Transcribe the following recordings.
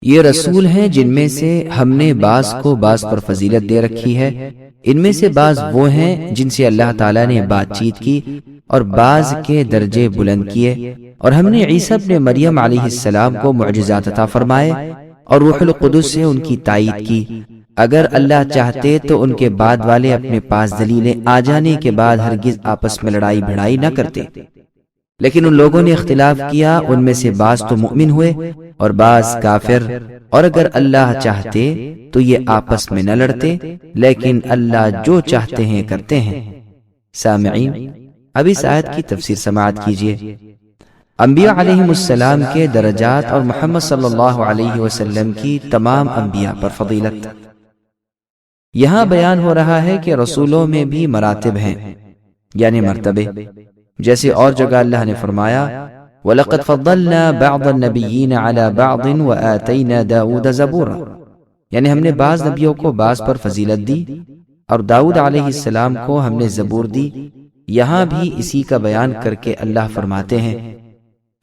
یہ رسول ہیں جن میں سے ہم نے بعض کو بعض پر فضیلت دے رکھی ہے، ان میں سے بعض وہ ہیں جن سے اللہ تعالیٰ نے بات چیت کی اور بعض کے درجے بلند کیے، اور ہم نے عیسیٰ ابن مریم علیہ السلام کو معجزات عطا فرمائے اور روح القدس سے ان کی تائید کی۔ اگر اللہ چاہتے تو ان کے بعد والے اپنے پاس دلیلیں آ جانے کے بعد ہرگز آپس میں لڑائی بھڑائی نہ کرتے، لیکن ان لوگوں نے اختلاف کیا، ان میں سے بعض تو مؤمن ہوئے اور بعض کافر، اور اگر اللہ چاہتے تو یہ آپس میں نہ لڑتے، لیکن اللہ جو چاہتے ہیں کرتے ہیں۔ سامعین، اب اس آیت کی تفسیر سماعت کیجیے۔ انبیاء علیہم السلام کے درجات اور محمد صلی اللہ علیہ وسلم کی تمام انبیاء پر فضیلت۔ یہاں بیان ہو رہا ہے کہ رسولوں میں بھی مراتب ہیں، یعنی مرتبے، جیسے اور جگہ اللہ نے فرمایا وَلَقَدْ فَضَّلْنَا بَعْضَ النَّبِيِّينَ عَلَى بَعْضٍ وَآتَيْنَا دَاوُودَ زَبُورًا، یعنی ہم نے بعض نبیوں کو بعض پر فضیلت دی اور داؤد علیہ السلام کو ہم نے زبور دی۔ یہاں بھی اسی کا بیان کر کے اللہ فرماتے ہیں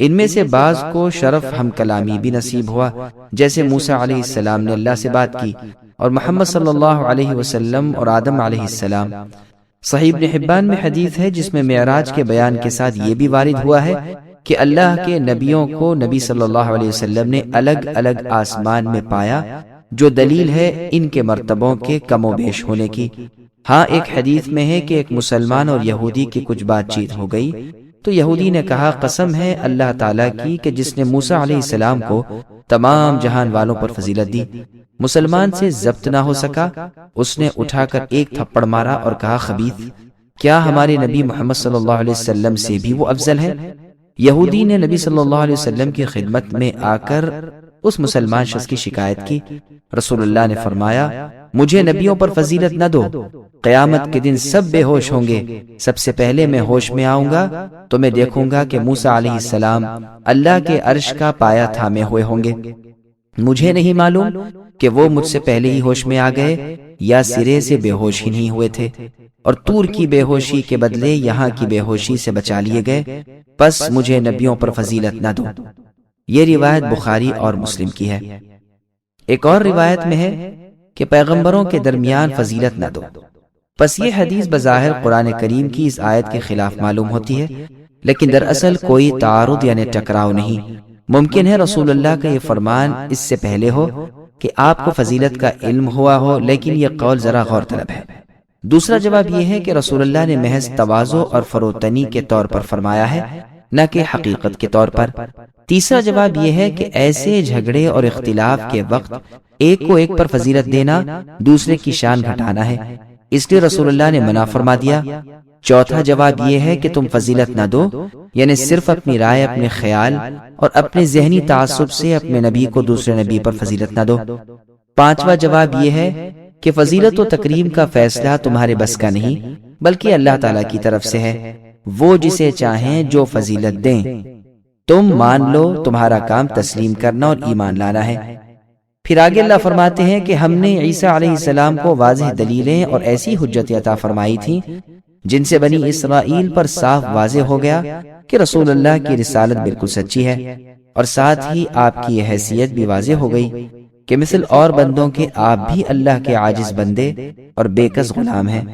ان میں سے بعض کو شرف ہم کلامی بھی نصیب ہوا، جیسے موسیٰ علیہ السلام نے اللہ سے بات کی، اور محمد صلی اللہ علیہ وسلم اور آدم علیہ السلام۔ صحیح ابن حبان میں حدیث ہے جس میں معراج کے بیان کے ساتھ یہ بھی وارد ہوا ہے کہ اللہ کے نبیوں کو نبی صلی اللہ علیہ وسلم نے الگ الگ آسمان میں پایا، جو دلیل ہے ان کے مرتبوں کے کم و بیش ہونے کی۔ ہاں، ایک حدیث میں ہے کہ ایک مسلمان اور یہودی کی کچھ بات چیت ہو گئی تو یہودی نے کہا قسم ہے اللہ تعالیٰ کی کہ جس نے موسیٰ علیہ السلام کو تمام جہان والوں پر فضیلت دی، مسلمان سے ضبط نہ ہو سکا، اس نے اٹھا کر ایک تھپڑ مارا اور کہا خبیث، کیا ہمارے نبی محمد صلی اللہ علیہ وسلم سے بھی وہ افضل ہے؟ یہودی نے نبی صلی اللہ علیہ وسلم کی خدمت میں آ کر اس مسلمان شخص کی شکایت کی۔ رسول اللہ نے فرمایا مجھے نبیوں پر فضیلت نہ دو، قیامت کے دن سب بے ہوش ہوں گے، سب سے پہلے میں ہوش میں آؤں گا تو میں دیکھوں گا کہ موسیٰ علیہ السلام اللہ کے عرش کا پایا تھامے ہوئے ہوں گے۔ مجھے نہیں معلوم کہ وہ مجھ سے پہلے ہی ہوش میں آ گئے یا سرے سے بے ہوش ہی نہیں ہوئے تھے، اور طور کی بے ہوشی کے بدلے یہاں کی بے ہوشی سے بچا لیے گئے، پس مجھے نبیوں پر فضیلت نہ دو۔ یہ روایت بخاری اور مسلم کی ہے۔ ایک اور روایت میں ہے کہ پیغمبروں کے درمیان فضیلت نہ دو۔ پس یہ حدیث بظاہر قرآن کریم کی اس آیت کے خلاف معلوم ہوتی ہے، لیکن دراصل کوئی تعارض یعنی ٹکراؤ نہیں۔ ممکن ہے رسول اللہ کا یہ فرمان اس سے پہلے ہو کہ آپ کو فضیلت کا علم ہوا ہو، لیکن یہ قول ذرا غور طلب ہے۔ دوسرا جواب یہ ہے کہ رسول اللہ نے محض تواضع اور فروتنی کے طور پر فرمایا ہے، نہ کہ حقیقت کے طور پر۔ تیسرا جواب یہ ہے کہ ایسے جھگڑے اور اختلاف کے وقت ایک کو ایک پر فضیلت دینا دوسرے کی شان گھٹانا ہے، اس لیے رسول اللہ نے منع فرما دیا۔ چوتھا جواب یہ ہے کہ تم فضیلت نہ دو، یعنی صرف اپنی رائے، اپنے خیال اور اپنے ذہنی تعصب سے اپنے نبی کو دوسرے نبی پر فضیلت نہ دو۔ پانچواں جواب یہ ہے کہ فضیلت و تکریم کا فیصلہ تمہارے بس کا نہیں، بلکہ اللہ تعالیٰ کی طرف سے ہے، وہ جسے چاہیں جو فضیلت دیں۔ تم مان لو، تمہارا کام تسلیم کرنا اور ایمان لانا ہے۔ پھر آگے اللہ فرماتے ہیں کہ ہم نے عیسیٰ علیہ السلام کو واضح دلیلیں اور ایسی حجتیں عطا فرمائی تھیں جن سے بنی اسرائیل پر صاف واضح ہو گیا کہ رسول اللہ کی رسالت بالکل سچی ہے، اور ساتھ ہی آپ کی یہ حیثیت بھی واضح ہو گئی کہ مثل اور بندوں کے آپ بھی اللہ کے عاجز بندے اور بے کس غلام ہیں۔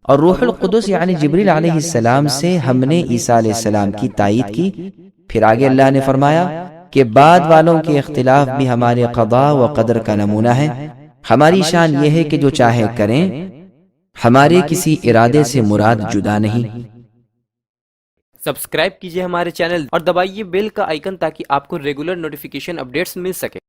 اور روح القدس یعنی جبریل علیہ السلام سے ہم نے عیسیٰ علیہ السلام کی تائید کی۔ پھر آگے اللہ نے فرمایا کہ بعد والوں کے اختلاف بھی ہمارے قضاء و قدر کا نمونہ ہے۔ ہماری شان یہ ہے کہ جو چاہے کریں، ہمارے کسی ارادے سے مراد جدا نہیں۔ سبسکرائب کیجئے ہمارے چینل اور دبائیے بیل کا آئیکن تاکہ آپ کو ریگولر نوٹیفیکیشن اپڈیٹس مل سکے۔